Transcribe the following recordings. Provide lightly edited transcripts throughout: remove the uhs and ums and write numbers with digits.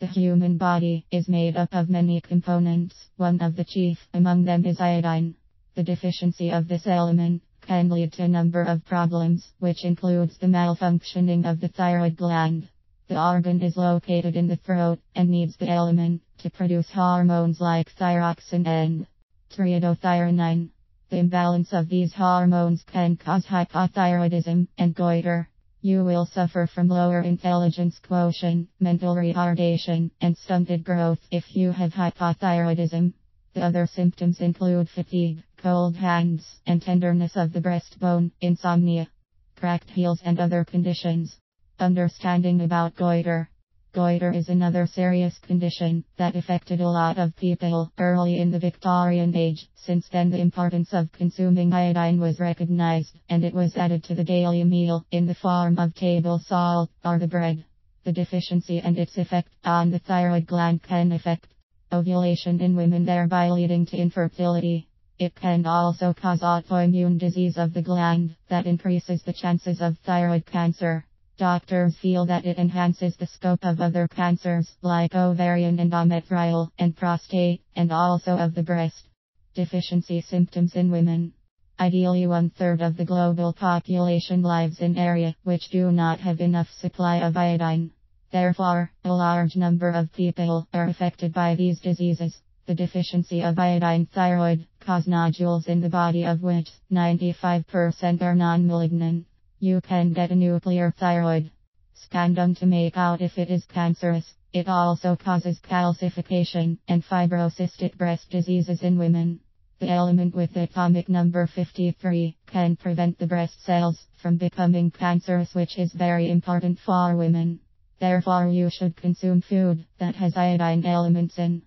The human body is made up of many components. One of the chief among them is iodine. The deficiency of this element can lead to a number of problems, which includes the malfunctioning of the thyroid gland. The organ is located in the throat and needs the element to produce hormones like thyroxine and triiodothyronine. The imbalance of these hormones can cause hypothyroidism and goiter. You will suffer from lower intelligence quotient, mental retardation, and stunted growth if you have hypothyroidism. The other symptoms include fatigue, cold hands, and tenderness of the breastbone, insomnia, cracked heels, and other conditions. Understanding about goiter. Goiter is another serious condition that affected a lot of people early in the Victorian age. Since then, the importance of consuming iodine was recognized, and it was added to the daily meal in the form of table salt or the bread. The deficiency and its effect on the thyroid gland can affect ovulation in women, thereby leading to infertility. It can also cause autoimmune disease of the gland that increases the chances of thyroid cancer. Doctors feel that it enhances the scope of other cancers like ovarian, endometrial, and prostate, and also of the breast. Deficiency symptoms in women. Ideally, 1/3 of the global population lives in areas which do not have enough supply of iodine. Therefore, a large number of people are affected by these diseases. The deficiency of iodine thyroid causes nodules in the body, of which 95% are non-malignant. You can get a nuclear thyroid scan done to make out if it is cancerous. It also causes calcification and fibrocystic breast diseases in women. The element with atomic number 53 can prevent the breast cells from becoming cancerous, which is very important for women. Therefore, you should consume food that has iodine elements in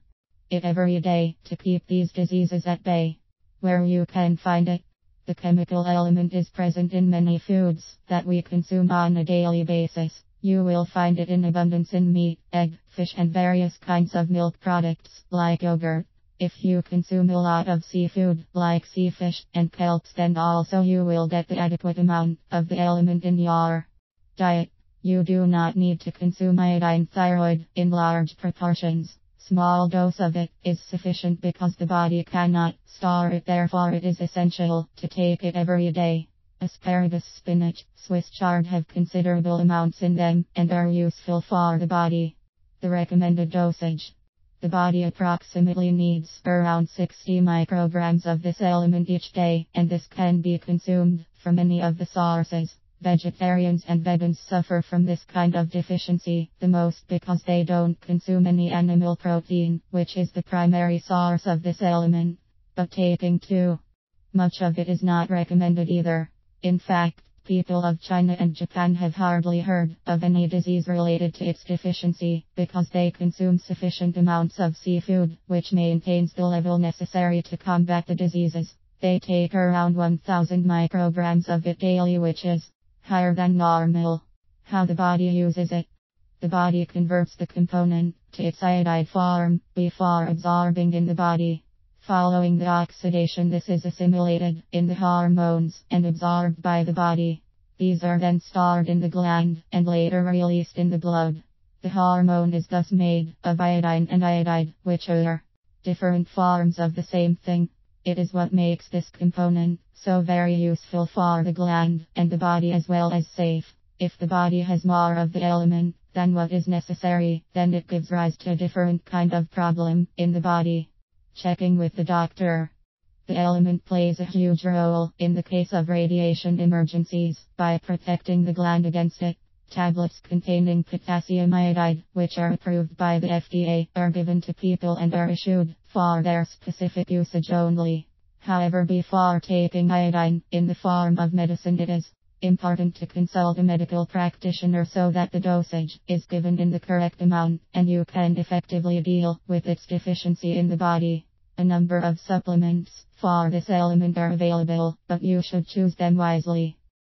it every day to keep these diseases at bay. Where you can find it. The chemical element is present in many foods that we consume on a daily basis. You will find it in abundance in meat, egg, fish, and various kinds of milk products like yogurt. If you consume a lot of seafood like sea fish and kelps, then also you will get the adequate amount of the element in your diet. You do not need to consume iodine thyroid in large proportions. Small dose of it is sufficient because the body cannot store it, therefore it is essential to take it every day. Asparagus, spinach, Swiss chard have considerable amounts in them and are useful for the body. The recommended dosage. The body approximately needs around 60 micrograms of this element each day, and this can be consumed from any of the sources. Vegetarians and vegans suffer from this kind of deficiency the most because they don't consume any animal protein, which is the primary source of this element. But taking too much of it is not recommended either. In fact, people of China and Japan have hardly heard of any disease related to its deficiency because they consume sufficient amounts of seafood, which maintains the level necessary to combat the diseases. They take around 1000 micrograms of it daily, which is higher than normal. How the body uses it. The body converts the component to its iodide form before absorbing in the body. Following the oxidation, this is assimilated in the hormones and absorbed by the body. These are then stored in the gland and later released in the blood. The hormone is thus made of iodine and iodide, which are different forms of the same thing. It is what makes this component so very useful for the gland and the body, as well as safe. If the body has more of the element than what is necessary, then it gives rise to a different kind of problem in the body. Checking with the doctor. The element plays a huge role in the case of radiation emergencies by protecting the gland against it. Tablets containing potassium iodide, which are approved by the FDA, are given to people and are issued for their specific usage only. However, before taking iodine in the form of medicine, it is important to consult a medical practitioner so that the dosage is given in the correct amount and you can effectively deal with its deficiency in the body. A number of supplements for this element are available, but you should choose them wisely.